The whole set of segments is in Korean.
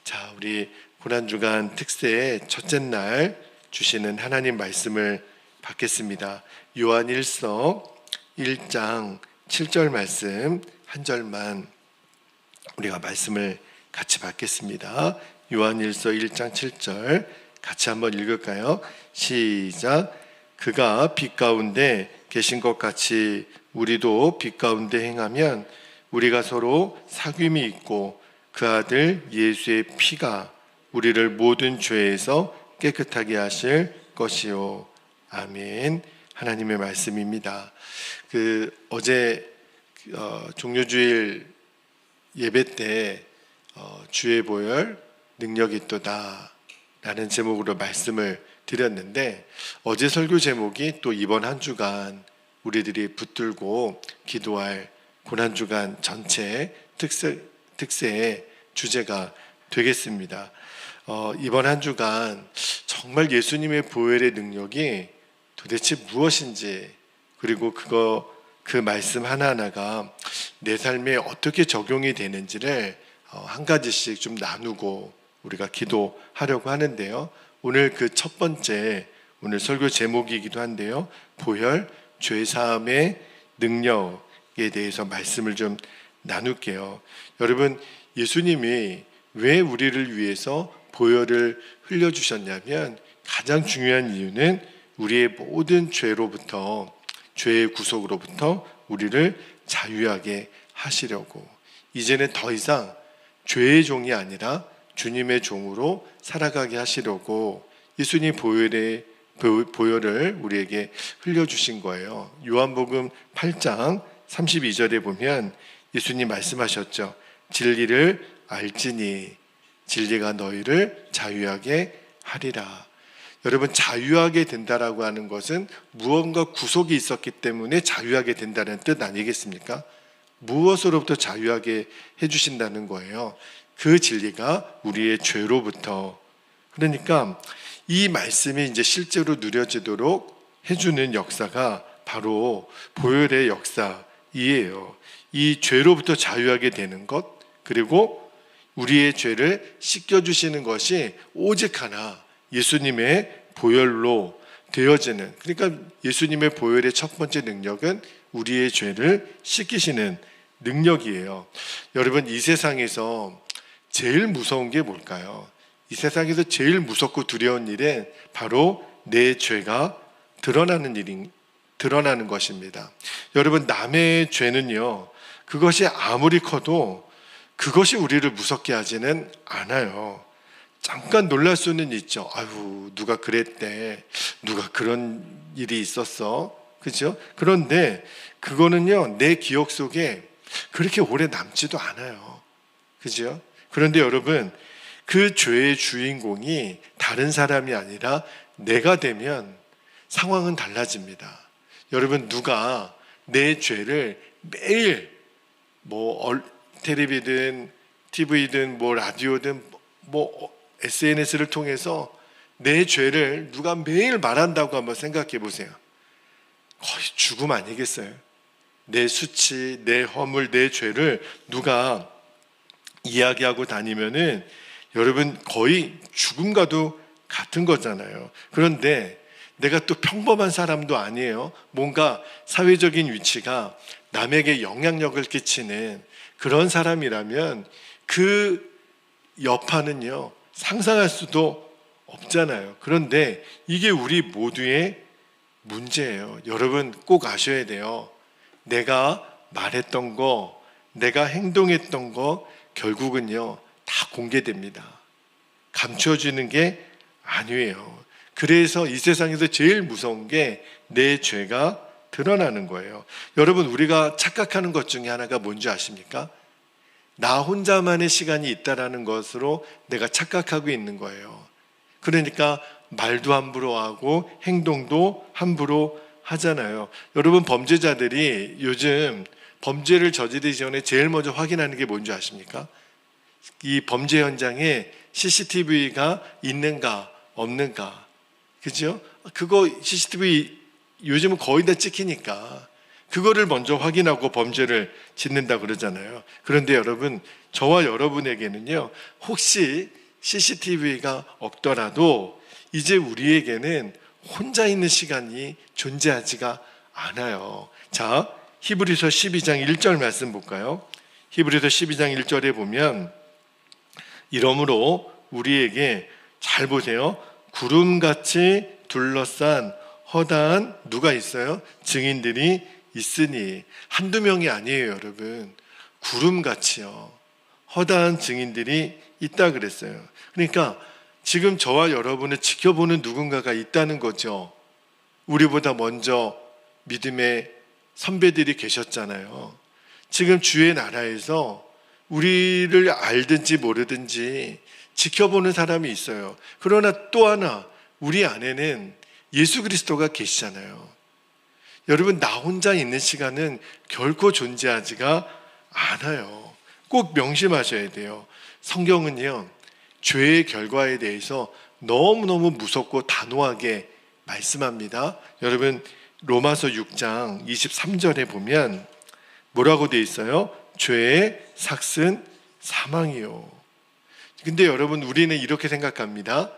자, 우리 고난주간 특세의 첫째 날 주시는 하나님 말씀을 받겠습니다. 요한일서 1장 7절 말씀 한 절만 우리가 말씀을 같이 받겠습니다. 요한일서 1장 7절 같이 한번 읽을까요? 시작. 그가 빛 가운데 계신 것 같이 우리도 빛 가운데 행하면 우리가 서로 사귐이 있고 그 아들 예수의 피가 우리를 모든 죄에서 깨끗하게 하실 것이요. 아멘. 하나님의 말씀입니다. 어제 종료주일 예배 때 주의 보혈 능력이 있도다 라는 제목으로 말씀을 드렸는데, 어제 설교 제목이 또 이번 한 주간 우리들이 붙들고 기도할 고난주간 전체 특세의 주제가 되겠습니다. 이번 한 주간 정말 예수님의 보혈의 능력이 도대체 무엇인지, 그리고 그 말씀 하나하나가 내 삶에 어떻게 적용이 되는지를 한 가지씩 좀 나누고 우리가 기도하려고 하는데요. 오늘 그 첫 번째, 오늘 설교 제목이기도 한데요, 보혈 죄사함의 능력에 대해서 말씀을 좀 나눌게요. 여러분, 예수님이 왜 우리를 위해서 보혈을 흘려주셨냐면, 가장 중요한 이유는 우리의 모든 죄로부터, 죄의 구속으로부터 우리를 자유하게 하시려고, 이제는 더 이상 죄의 종이 아니라 주님의 종으로 살아가게 하시려고 예수님 보혈을 우리에게 흘려주신 거예요. 요한복음 8장 32절에 보면 예수님 말씀하셨죠. 진리를 알지니 진리가 너희를 자유하게 하리라. 여러분, 자유하게 된다라고 하는 것은 무언가 구속이 있었기 때문에 자유하게 된다는 뜻 아니겠습니까? 무엇으로부터 자유하게 해주신다는 거예요. 그 진리가 우리의 죄로부터. 그러니까 이 말씀이 이제 실제로 누려지도록 해주는 역사가 바로 보혈의 역사이에요. 이 죄로부터 자유하게 되는 것, 그리고 우리의 죄를 씻겨주시는 것이 오직 하나 예수님의 보혈로 되어지는, 그러니까 예수님의 보혈의 첫 번째 능력은 우리의 죄를 씻기시는 능력이에요. 여러분, 이 세상에서 제일 무서운 게 뭘까요? 이 세상에서 제일 무섭고 두려운 일은 바로 내 죄가 드러나는 것입니다. 여러분, 남의 죄는요, 그것이 아무리 커도 그것이 우리를 무섭게 하지는 않아요. 잠깐 놀랄 수는 있죠. 아유, 누가 그랬대, 누가 그런 일이 있었어, 그죠? 그런데 그거는요, 내 기억 속에 그렇게 오래 남지도 않아요, 그죠? 그런데 여러분, 그 죄의 주인공이 다른 사람이 아니라 내가 되면 상황은 달라집니다. 여러분, 누가 내 죄를 매일 텔레비든 TV든 라디오든 SNS를 통해서 내 죄를 누가 매일 말한다고 한번 생각해 보세요. 거의 죽음 아니겠어요? 내 수치, 내 허물, 내 죄를 누가 이야기하고 다니면은 여러분, 거의 죽음과도 같은 거잖아요. 그런데 내가 또 평범한 사람도 아니에요. 뭔가 사회적인 위치가 남에게 영향력을 끼치는 그런 사람이라면 그 여파는요, 상상할 수도 없잖아요. 그런데 이게 우리 모두의 문제예요. 여러분, 꼭 아셔야 돼요. 내가 말했던 거, 내가 행동했던 거 결국은요, 다 공개됩니다. 감춰지는 게 아니에요. 그래서 이 세상에서 제일 무서운 게 내 죄가 드러나는 거예요. 여러분, 우리가 착각하는 것 중에 하나가 뭔지 아십니까? 나 혼자만의 시간이 있다라는 것으로 내가 착각하고 있는 거예요. 그러니까 말도 함부로 하고 행동도 함부로 하잖아요. 여러분, 범죄자들이 요즘 범죄를 저지르기 전에 제일 먼저 확인하는 게 뭔지 아십니까? 이 범죄 현장에 CCTV가 있는가 없는가, 그죠? 그거 CCTV 요즘은 거의 다 찍히니까 그거를 먼저 확인하고 범죄를 짓는다 그러잖아요. 그런데 여러분, 저와 여러분에게는요, 혹시 CCTV가 없더라도 이제 우리에게는 혼자 있는 시간이 존재하지가 않아요. 자, 히브리서 12장 1절 말씀 볼까요? 히브리서 12장 1절에 보면, 이러므로 우리에게, 잘 보세요, 구름같이 둘러싼 허다한 누가 있어요? 증인들이 있으니. 한두 명이 아니에요, 여러분. 구름같이요, 허다한 증인들이 있다 그랬어요. 그러니까 지금 저와 여러분을 지켜보는 누군가가 있다는 거죠. 우리보다 먼저 믿음의 선배들이 계셨잖아요. 지금 주의 나라에서 우리를 알든지 모르든지 지켜보는 사람이 있어요. 그러나 또 하나, 우리 안에는 예수 그리스도가 계시잖아요. 여러분, 나 혼자 있는 시간은 결코 존재하지가 않아요. 꼭 명심하셔야 돼요. 성경은요, 죄의 결과에 대해서 너무너무 무섭고 단호하게 말씀합니다. 여러분, 로마서 6장 23절에 보면 뭐라고 되어 있어요? 죄의 삭은 사망이요. 근데 여러분, 우리는 이렇게 생각합니다.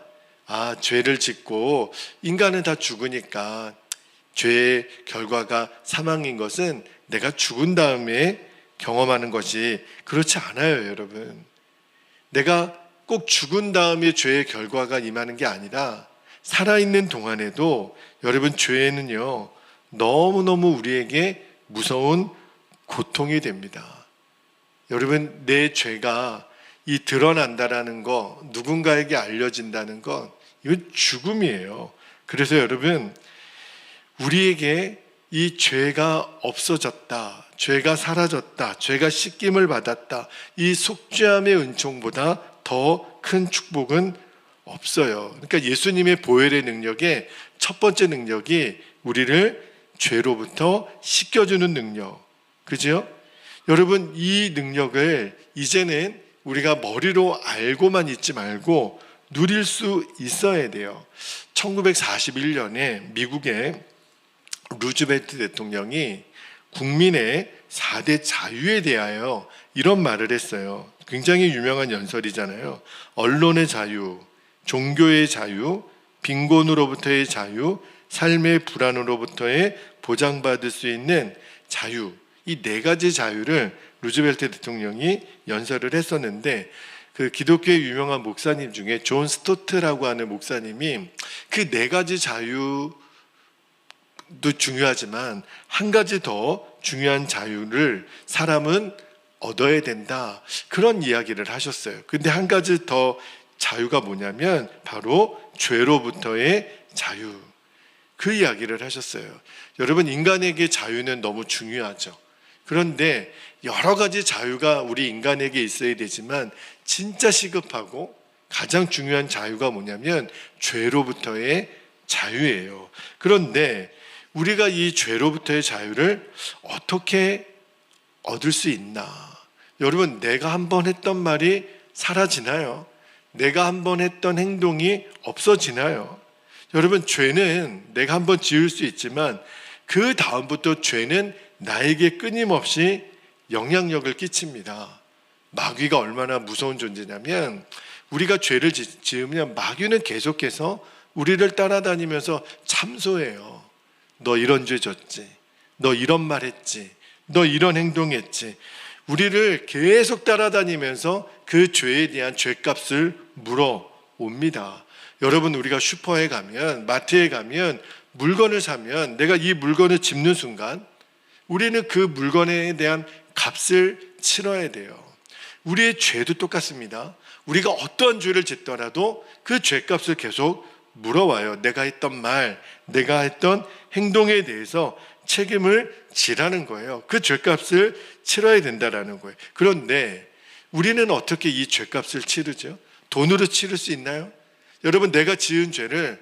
아, 죄를 짓고 인간은 다 죽으니까 죄의 결과가 사망인 것은 내가 죽은 다음에 경험하는 것이, 그렇지 않아요, 여러분. 내가 꼭 죽은 다음에 죄의 결과가 임하는 게 아니라 살아있는 동안에도 여러분, 죄는요, 너무너무 우리에게 무서운 고통이 됩니다. 여러분, 내 죄가 이 드러난다라는 거, 누군가에게 알려진다는 건 이건 죽음이에요. 그래서 여러분, 우리에게 이 죄가 없어졌다, 죄가 사라졌다, 죄가 씻김을 받았다, 이 속죄함의 은총보다 더 큰 축복은 없어요. 그러니까 예수님의 보혈의 능력의 첫 번째 능력이 우리를 죄로부터 씻겨주는 능력, 그죠? 여러분, 이 능력을 이제는 우리가 머리로 알고만 있지 말고 누릴 수 있어야 돼요. 1941년에 미국의 루즈벨트 대통령이 국민의 4대 자유에 대하여 이런 말을 했어요. 굉장히 유명한 연설이잖아요. 언론의 자유, 종교의 자유, 빈곤으로부터의 자유, 삶의 불안으로부터의 보장받을 수 있는 자유, 이 네 가지 자유를 루즈벨트 대통령이 연설을 했었는데, 그 기독교의 유명한 목사님 중에 존 스토트라고 하는 목사님이 그 네 가지 자유도 중요하지만 한 가지 더 중요한 자유를 사람은 얻어야 된다, 그런 이야기를 하셨어요. 근데 한 가지 더 자유가 뭐냐면 바로 죄로부터의 자유, 그 이야기를 하셨어요. 여러분, 인간에게 자유는 너무 중요하죠. 그런데 여러 가지 자유가 우리 인간에게 있어야 되지만 진짜 시급하고 가장 중요한 자유가 뭐냐면 죄로부터의 자유예요. 그런데 우리가 이 죄로부터의 자유를 어떻게 얻을 수 있나? 여러분, 내가 한번 했던 말이 사라지나요? 내가 한번 했던 행동이 없어지나요? 여러분, 죄는 내가 한번 지을 수 있지만 그 다음부터 죄는 나에게 끊임없이 영향력을 끼칩니다. 마귀가 얼마나 무서운 존재냐면, 우리가 죄를 지으면 마귀는 계속해서 우리를 따라다니면서 참소해요. 너 이런 죄 졌지, 너 이런 말 했지, 너 이런 행동했지. 우리를 계속 따라다니면서 그 죄에 대한 죄값을 물어옵니다. 여러분, 우리가 슈퍼에 가면, 마트에 가면 물건을 사면 내가 이 물건을 집는 순간 우리는 그 물건에 대한 값을 치러야 돼요. 우리의 죄도 똑같습니다. 우리가 어떠한 죄를 짓더라도 그 죄값을 계속 물어와요. 내가 했던 말, 내가 했던 행동에 대해서 책임을 지라는 거예요. 그 죄값을 치러야 된다라는 거예요. 그런데 우리는 어떻게 이 죄값을 치르죠? 돈으로 치를 수 있나요? 여러분, 내가 지은 죄를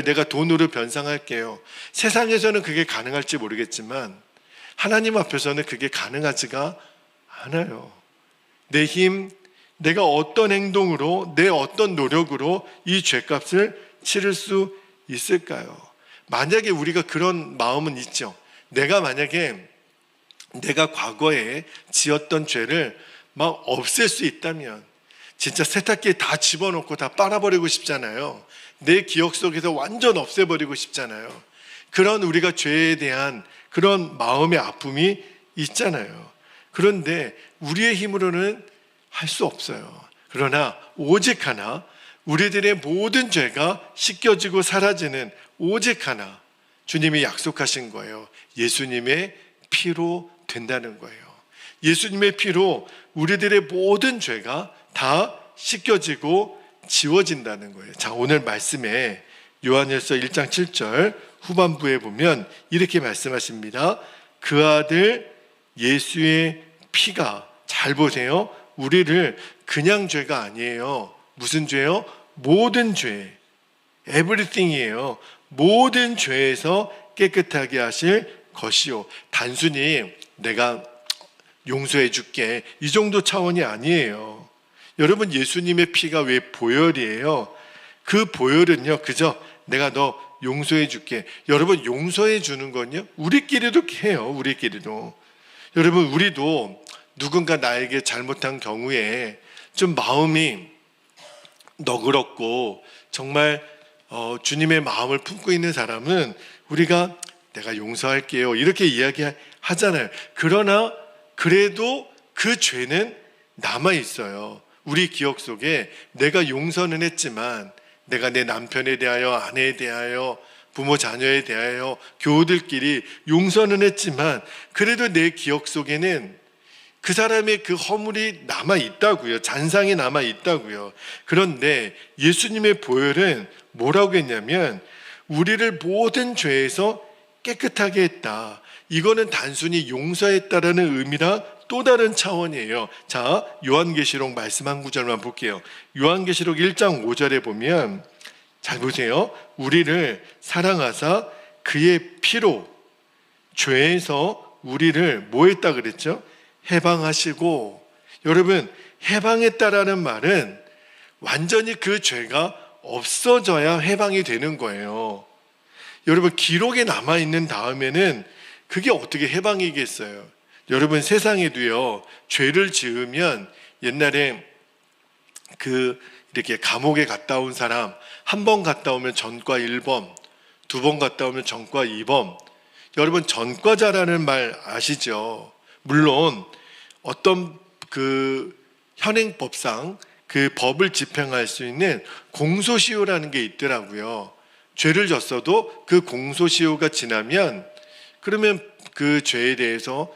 내가 돈으로 변상할게요. 세상에서는 그게 가능할지 모르겠지만 하나님 앞에서는 그게 가능하지가 않아요. 내 힘, 내가 어떤 행동으로, 내 어떤 노력으로 이 죄값을 치를 수 있을까요? 만약에 우리가 그런 마음은 있죠. 내가 만약에 내가 과거에 지었던 죄를 막 없앨 수 있다면 진짜 세탁기에 다 집어넣고 다 빨아버리고 싶잖아요. 내 기억 속에서 완전 없애버리고 싶잖아요. 그런 우리가 죄에 대한 그런 마음의 아픔이 있잖아요. 그런데 우리의 힘으로는 할 수 없어요. 그러나 오직 하나, 우리들의 모든 죄가 씻겨지고 사라지는 오직 하나, 주님이 약속하신 거예요. 예수님의 피로 된다는 거예요. 예수님의 피로 우리들의 모든 죄가 다 씻겨지고 지워진다는 거예요. 자, 오늘 말씀에 요한일서 1장 7절 후반부에 보면 이렇게 말씀하십니다. 그 아들 예수의 피가, 잘 보세요, 우리를 그냥 죄가 아니에요. 무슨 죄요? 모든 죄, everything이에요. 모든 죄에서 깨끗하게 하실 것이요. 단순히 내가 용서해 줄게, 이 정도 차원이 아니에요. 여러분, 예수님의 피가 왜 보혈이에요? 그 보혈은요, 그저 내가 너 용서해 줄게. 여러분, 용서해 주는 건요, 우리끼리도 해요. 우리끼리도. 여러분, 우리도 누군가 나에게 잘못한 경우에 좀 마음이 너그럽고 정말 주님의 마음을 품고 있는 사람은 우리가 내가 용서할게요, 이렇게 이야기하잖아요. 그러나 그래도 그 죄는 남아있어요. 우리 기억 속에 내가 용서는 했지만, 내가 내 남편에 대하여, 아내에 대하여, 부모 자녀에 대하여 교우들끼리 용서는 했지만 그래도 내 기억 속에는 그 사람의 그 허물이 남아있다고요. 잔상이 남아있다고요. 그런데 예수님의 보혈은 뭐라고 했냐면 우리를 모든 죄에서 깨끗하게 했다. 이거는 단순히 용서했다라는 의미랑 또 다른 차원이에요. 자, 요한계시록 말씀 한 구절만 볼게요. 요한계시록 1장 5절에 보면, 잘 보세요. 우리를 사랑하사 그의 피로 죄에서 우리를 뭐 했다 그랬죠? 해방하시고. 여러분, 해방했다라는 말은 완전히 그 죄가 없어져야 해방이 되는 거예요. 여러분, 기록에 남아있는 다음에는 그게 어떻게 해방이겠어요? 여러분, 세상에도요, 죄를 지으면 옛날에 이렇게 감옥에 갔다 온 사람, 한 번 갔다 오면 전과 1범, 두 번 갔다 오면 전과 2범. 여러분, 전과자라는 말 아시죠? 물론 어떤 현행법상 그 법을 집행할 수 있는 공소시효라는 게 있더라고요. 죄를 졌어도 그 공소시효가 지나면 그러면 그 죄에 대해서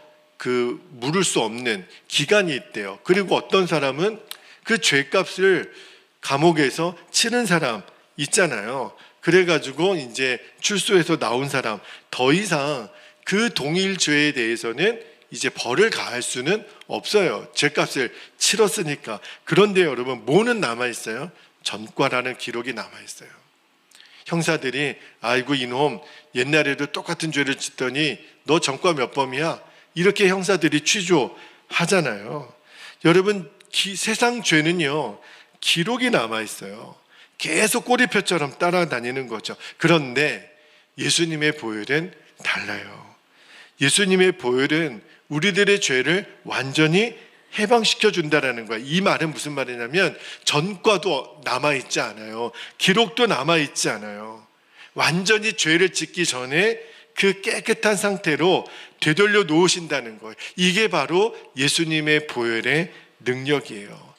물을 수 없는 기간이 있대요. 그리고 어떤 사람은 그 죄값을 감옥에서 치는 사람 있잖아요. 그래가지고 이제 출소해서 나온 사람, 더 이상 그 동일 죄에 대해서는 이제 벌을 가할 수는 없어요. 죄값을 치렀으니까. 그런데 여러분, 뭐는 남아있어요? 전과라는 기록이 남아있어요. 형사들이 아이고 이놈 옛날에도 똑같은 죄를 짓더니 너 전과 몇 범이야? 이렇게 형사들이 취조하잖아요. 여러분, 세상 죄는요, 기록이 남아있어요. 계속 꼬리표처럼 따라다니는 거죠. 그런데 예수님의 보혈은 달라요. 예수님의 보혈은 우리들의 죄를 완전히 해방시켜 준다라는 거예요. 이 말은 무슨 말이냐면 전과도 남아있지 않아요. 기록도 남아있지 않아요. 완전히 죄를 짓기 전에 그 깨끗한 상태로 되돌려 놓으신다는 거예요. 이게 바로 예수님의 보혈의 능력이에요.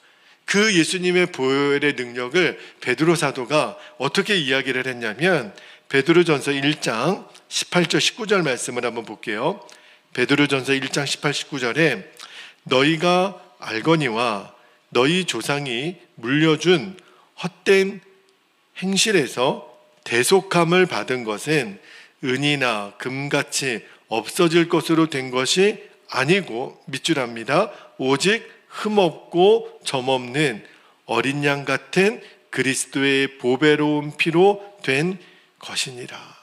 그 예수님의 보혈의 능력을 베드로 사도가 어떻게 이야기를 했냐면 베드로전서 1장 18절 19절 말씀을 한번 볼게요. 베드로전서 1장 18, 19절에 너희가 알거니와 너희 조상이 물려준 헛된 행실에서 대속함을 받은 것은 은이나 금같이 없어질 것으로 된 것이 아니고 밑줄합니다. 오직 흠없고 점없는 어린 양 같은 그리스도의 보배로운 피로 된 것이니라.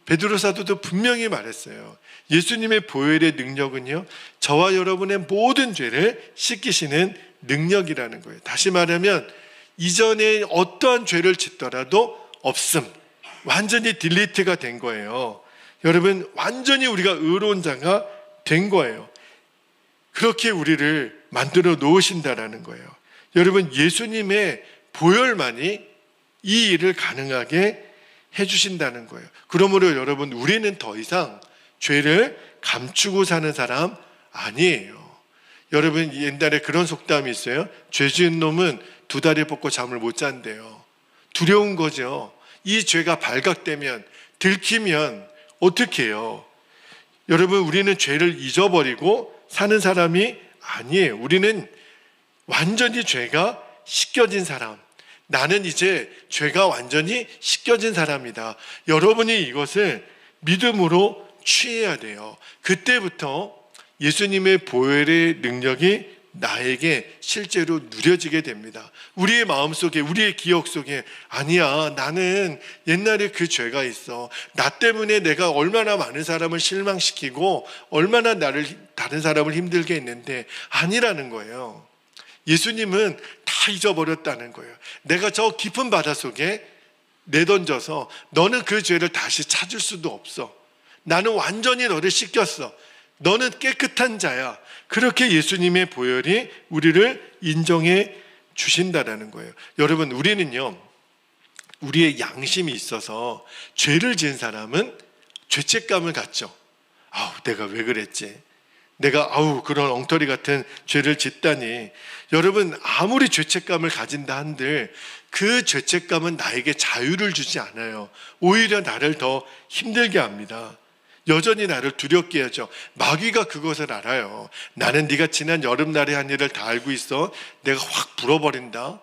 베드로 사도도 분명히 말했어요. 예수님의 보혈의 능력은요, 저와 여러분의 모든 죄를 씻기시는 능력이라는 거예요. 다시 말하면 이전에 어떠한 죄를 짓더라도 없음, 완전히 딜리트가 된 거예요. 여러분, 완전히 우리가 의로운 자가 된 거예요. 그렇게 우리를 만들어 놓으신다라는 거예요. 여러분, 예수님의 보혈만이 이 일을 가능하게 해주신다는 거예요. 그러므로 여러분, 우리는 더 이상 죄를 감추고 사는 사람 아니에요. 여러분, 옛날에 그런 속담이 있어요. 죄 지은 놈은 두 다리 뻗고 잠을 못 잔대요. 두려운 거죠. 이 죄가 발각되면, 들키면 어떻게 해요? 여러분, 우리는 죄를 잊어버리고 사는 사람이 아니에요. 우리는 완전히 죄가 씻겨진 사람. 나는 이제 죄가 완전히 씻겨진 사람이다. 여러분이 이것을 믿음으로 취해야 돼요. 그때부터 예수님의 보혈의 능력이 나에게 실제로 누려지게 됩니다. 우리의 마음속에, 우리의 기억 속에, 아니야, 나는 옛날에 그 죄가 있어. 나 때문에 내가 얼마나 많은 사람을 실망시키고 얼마나 다른 사람을 힘들게 했는데, 아니라는 거예요. 예수님은 다 잊어버렸다는 거예요. 내가 저 깊은 바닷속에 내던져서 너는 그 죄를 다시 찾을 수도 없어. 나는 완전히 너를 씻겼어. 너는 깨끗한 자야. 그렇게 예수님의 보혈이 우리를 인정해 주신다라는 거예요. 여러분, 우리는요, 우리의 양심이 있어서 죄를 지은 사람은 죄책감을 갖죠. 아우, 내가 왜 그랬지? 내가 그런 엉터리 같은 죄를 짓다니. 여러분, 아무리 죄책감을 가진다 한들 그 죄책감은 나에게 자유를 주지 않아요. 오히려 나를 더 힘들게 합니다. 여전히 나를 두렵게 하죠. 마귀가 그것을 알아요. 나는 네가 지난 여름날에 한 일을 다 알고 있어. 내가 확 불어버린다.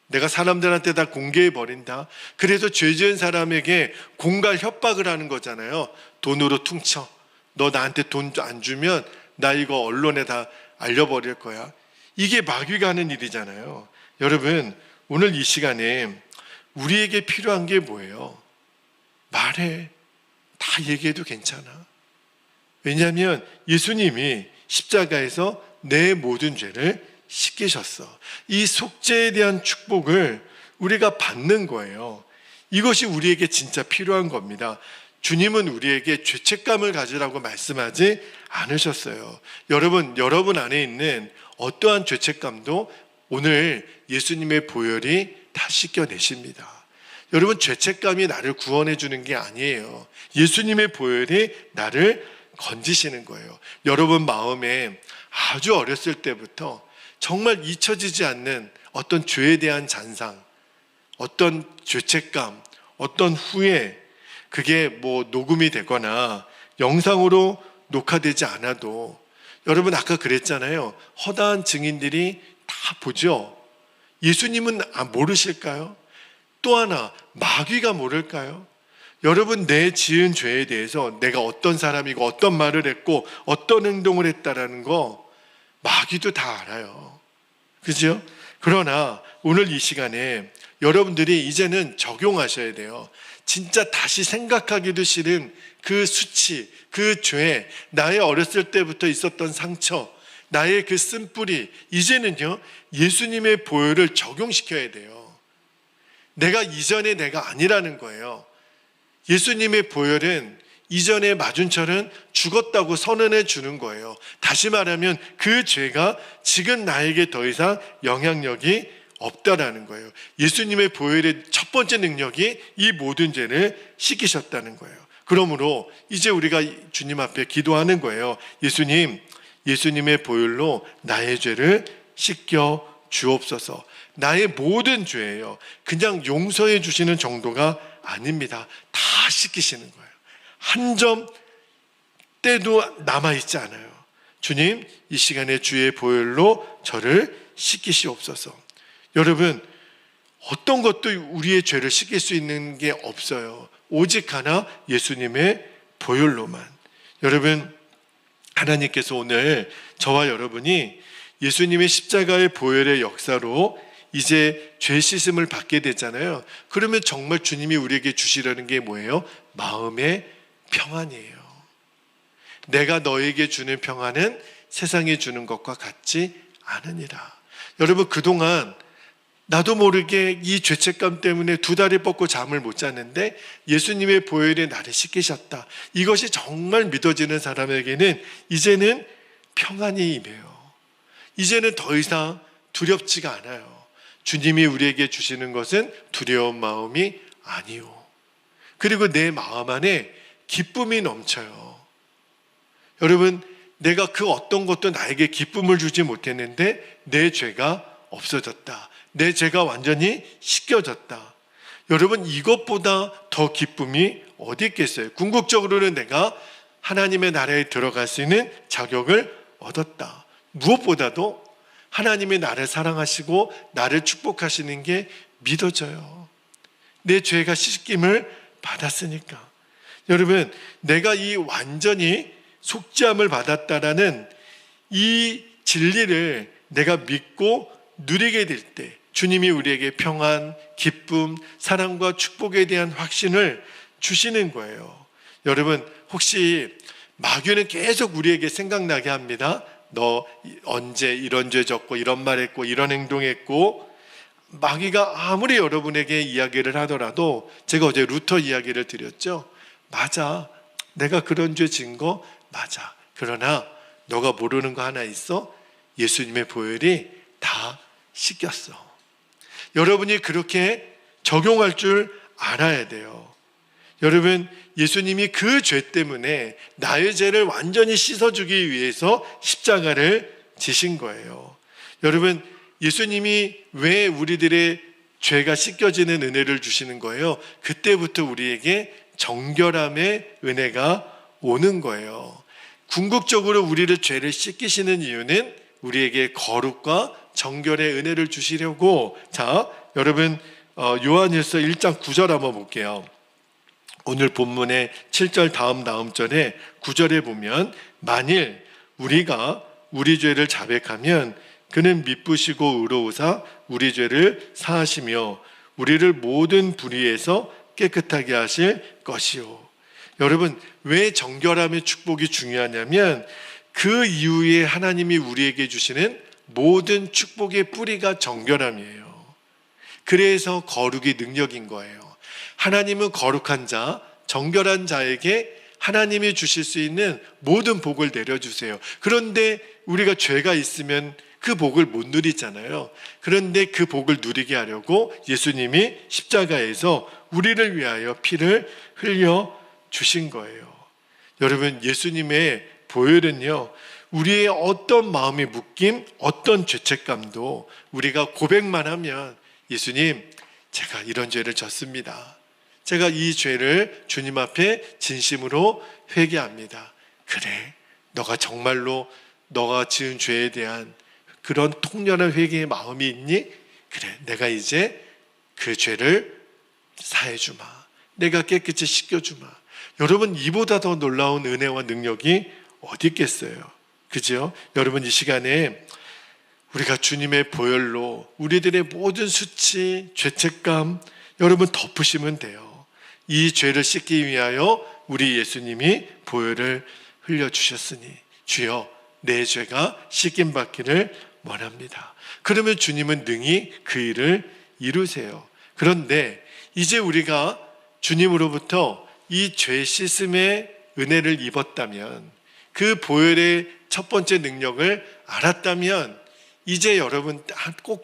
내가 사람들한테 다 공개해버린다. 그래서 죄 지은 사람에게 공갈 협박을 하는 거잖아요. 돈으로 퉁쳐. 너 나한테 돈 안 주면 나 이거 언론에 다 알려버릴 거야. 이게 마귀가 하는 일이잖아요. 여러분, 오늘 이 시간에 우리에게 필요한 게 뭐예요? 말해. 다 얘기해도 괜찮아. 왜냐하면 예수님이 십자가에서 내 모든 죄를 씻기셨어. 이 속죄에 대한 축복을 우리가 받는 거예요. 이것이 우리에게 진짜 필요한 겁니다. 주님은 우리에게 죄책감을 가지라고 말씀하지 않으셨어요. 여러분 안에 있는 어떠한 죄책감도 오늘 예수님의 보혈이 다 씻겨내십니다. 여러분, 죄책감이 나를 구원해 주는 게 아니에요. 예수님의 보혈이 나를 건지시는 거예요. 여러분 마음에 아주 어렸을 때부터 정말 잊혀지지 않는 어떤 죄에 대한 잔상, 어떤 죄책감, 어떤 후회, 그게 뭐 녹음이 되거나 영상으로 녹화되지 않아도, 여러분 아까 그랬잖아요. 허다한 증인들이 다 보죠. 예수님은 모르실까요? 또 하나, 마귀가 모를까요? 여러분, 내 지은 죄에 대해서 내가 어떤 사람이고 어떤 말을 했고 어떤 행동을 했다라는 거 마귀도 다 알아요. 그죠? 그러나 오늘 이 시간에 여러분들이 이제는 적용하셔야 돼요. 진짜 다시 생각하기도 싫은 그 수치, 그 죄, 나의 어렸을 때부터 있었던 상처, 나의 그 쓴뿌리, 이제는요, 예수님의 보혈을 적용시켜야 돼요. 내가 이전의 내가 아니라는 거예요. 예수님의 보혈은 이전의 맞은철은 죽었다고 선언해 주는 거예요. 다시 말하면 그 죄가 지금 나에게 더 이상 영향력이 없다라는 거예요. 예수님의 보혈의 첫 번째 능력이 이 모든 죄를 씻기셨다는 거예요. 그러므로 이제 우리가 주님 앞에 기도하는 거예요. 예수님, 예수님의 보혈로 나의 죄를 씻겨 주옵소서. 나의 모든 죄예요. 그냥 용서해 주시는 정도가 아닙니다. 다 씻기시는 거예요. 한 점 때도 남아있지 않아요. 주님, 이 시간에 주의 보혈로 저를 씻기시옵소서. 여러분, 어떤 것도 우리의 죄를 씻길 수 있는 게 없어요. 오직 하나, 예수님의 보혈로만. 여러분, 하나님께서 오늘 저와 여러분이 예수님의 십자가의 보혈의 역사로 이제 죄 씻음을 받게 되잖아요. 그러면 정말 주님이 우리에게 주시려는 게 뭐예요? 마음의 평안이에요. 내가 너에게 주는 평안은 세상에 주는 것과 같지 않으니라. 여러분, 그동안 나도 모르게 이 죄책감 때문에 두 다리 뻗고 잠을 못 잤는데 예수님의 보혈이 나를 씻기셨다. 이것이 정말 믿어지는 사람에게는 이제는 평안이 임해요. 이제는 더 이상 두렵지가 않아요. 주님이 우리에게 주시는 것은 두려운 마음이 아니요. 그리고 내 마음 안에 기쁨이 넘쳐요. 여러분, 내가 그 어떤 것도 나에게 기쁨을 주지 못했는데 내 죄가 없어졌다. 내 죄가 완전히 씻겨졌다. 여러분, 이것보다 더 기쁨이 어디 있겠어요? 궁극적으로는 내가 하나님의 나라에 들어갈 수 있는 자격을 얻었다. 무엇보다도 하나님이 나를 사랑하시고 나를 축복하시는 게 믿어져요. 내 죄가 씻김을 받았으니까. 여러분, 내가 이 완전히 속죄함을 받았다라는 이 진리를 내가 믿고 누리게 될 때 주님이 우리에게 평안, 기쁨, 사랑과 축복에 대한 확신을 주시는 거예요. 여러분, 혹시 마귀는 계속 우리에게 생각나게 합니다. 너 언제 이런 죄 졌고 이런 말 했고 이런 행동했고, 마귀가 아무리 여러분에게 이야기를 하더라도, 제가 어제 루터 이야기를 드렸죠. 맞아, 내가 그런 죄 진 거 맞아. 그러나 너가 모르는 거 하나 있어. 예수님의 보혈이 다 씻겼어. 여러분이 그렇게 적용할 줄 알아야 돼요. 여러분, 예수님이 그 죄 때문에 나의 죄를 완전히 씻어주기 위해서 십자가를 지신 거예요. 여러분, 예수님이 왜 우리들의 죄가 씻겨지는 은혜를 주시는 거예요? 그때부터 우리에게 정결함의 은혜가 오는 거예요. 궁극적으로 우리를 죄를 씻기시는 이유는 우리에게 거룩과 정결의 은혜를 주시려고. 자, 여러분, 요한일서 1장 9절 한번 볼게요. 오늘 본문의 7절 다음 절에 9절에 보면, 만일 우리가 우리 죄를 자백하면 그는 미쁘시고 의로우사 우리 죄를 사하시며 우리를 모든 불의에서 깨끗하게 하실 것이요. 여러분, 왜 정결함의 축복이 중요하냐면 그 이후에 하나님이 우리에게 주시는 모든 축복의 뿌리가 정결함이에요. 그래서 거룩이 능력인 거예요. 하나님은 거룩한 자, 정결한 자에게 하나님이 주실 수 있는 모든 복을 내려주세요. 그런데 우리가 죄가 있으면 그 복을 못 누리잖아요. 그런데 그 복을 누리게 하려고 예수님이 십자가에서 우리를 위하여 피를 흘려 주신 거예요. 여러분, 예수님의 보혈은요, 우리의 어떤 마음의 묶임, 어떤 죄책감도 우리가 고백만 하면, 예수님, 제가 이런 죄를 졌습니다. 제가 이 죄를 주님 앞에 진심으로 회개합니다. 그래, 너가 정말로 너가 지은 죄에 대한 그런 통렬한 회개의 마음이 있니? 그래, 내가 이제 그 죄를 사해주마. 내가 깨끗이 씻겨주마. 여러분, 이보다 더 놀라운 은혜와 능력이 어디 있겠어요? 그죠? 여러분, 이 시간에 우리가 주님의 보혈로 우리들의 모든 수치, 죄책감 여러분 덮으시면 돼요. 이 죄를 씻기 위하여 우리 예수님이 보혈을 흘려주셨으니 주여 내 죄가 씻김 받기를 원합니다. 그러면 주님은 능히 그 일을 이루세요. 그런데 이제 우리가 주님으로부터 이 죄 씻음의 은혜를 입었다면, 그 보혈의 첫 번째 능력을 알았다면, 이제 여러분 꼭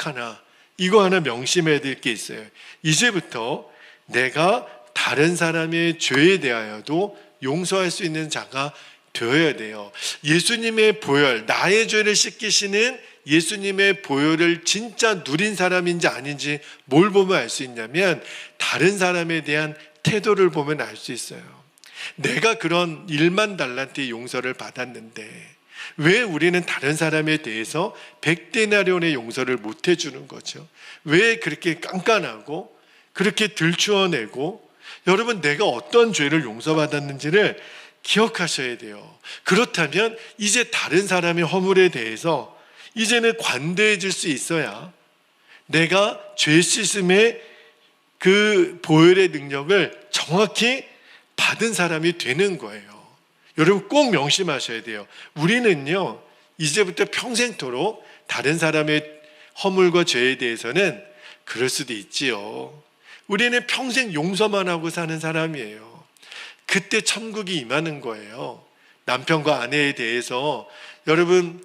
이거 하나 명심해야 될 게 있어요. 이제부터 내가 다른 사람의 죄에 대하여도 용서할 수 있는 자가 되어야 돼요. 예수님의 보혈, 나의 죄를 씻기시는 예수님의 보혈을 진짜 누린 사람인지 아닌지 뭘 보면 알 수 있냐면, 다른 사람에 대한 태도를 보면 알 수 있어요. 내가 그런 1만 달란트의 용서를 받았는데 왜 우리는 다른 사람에 대해서 100데나리온의 용서를 못 해주는 거죠? 왜 그렇게 깐깐하고 그렇게 들추어내고, 여러분, 내가 어떤 죄를 용서받았는지를 기억하셔야 돼요. 그렇다면 이제 다른 사람의 허물에 대해서 이제는 관대해질 수 있어야 내가 죄 씻음의 그 보혈의 능력을 정확히 받은 사람이 되는 거예요. 여러분 꼭 명심하셔야 돼요. 우리는요, 이제부터 평생토록 다른 사람의 허물과 죄에 대해서는 그럴 수도 있지요. 우리는 평생 용서만 하고 사는 사람이에요. 그때 천국이 임하는 거예요. 남편과 아내에 대해서 여러분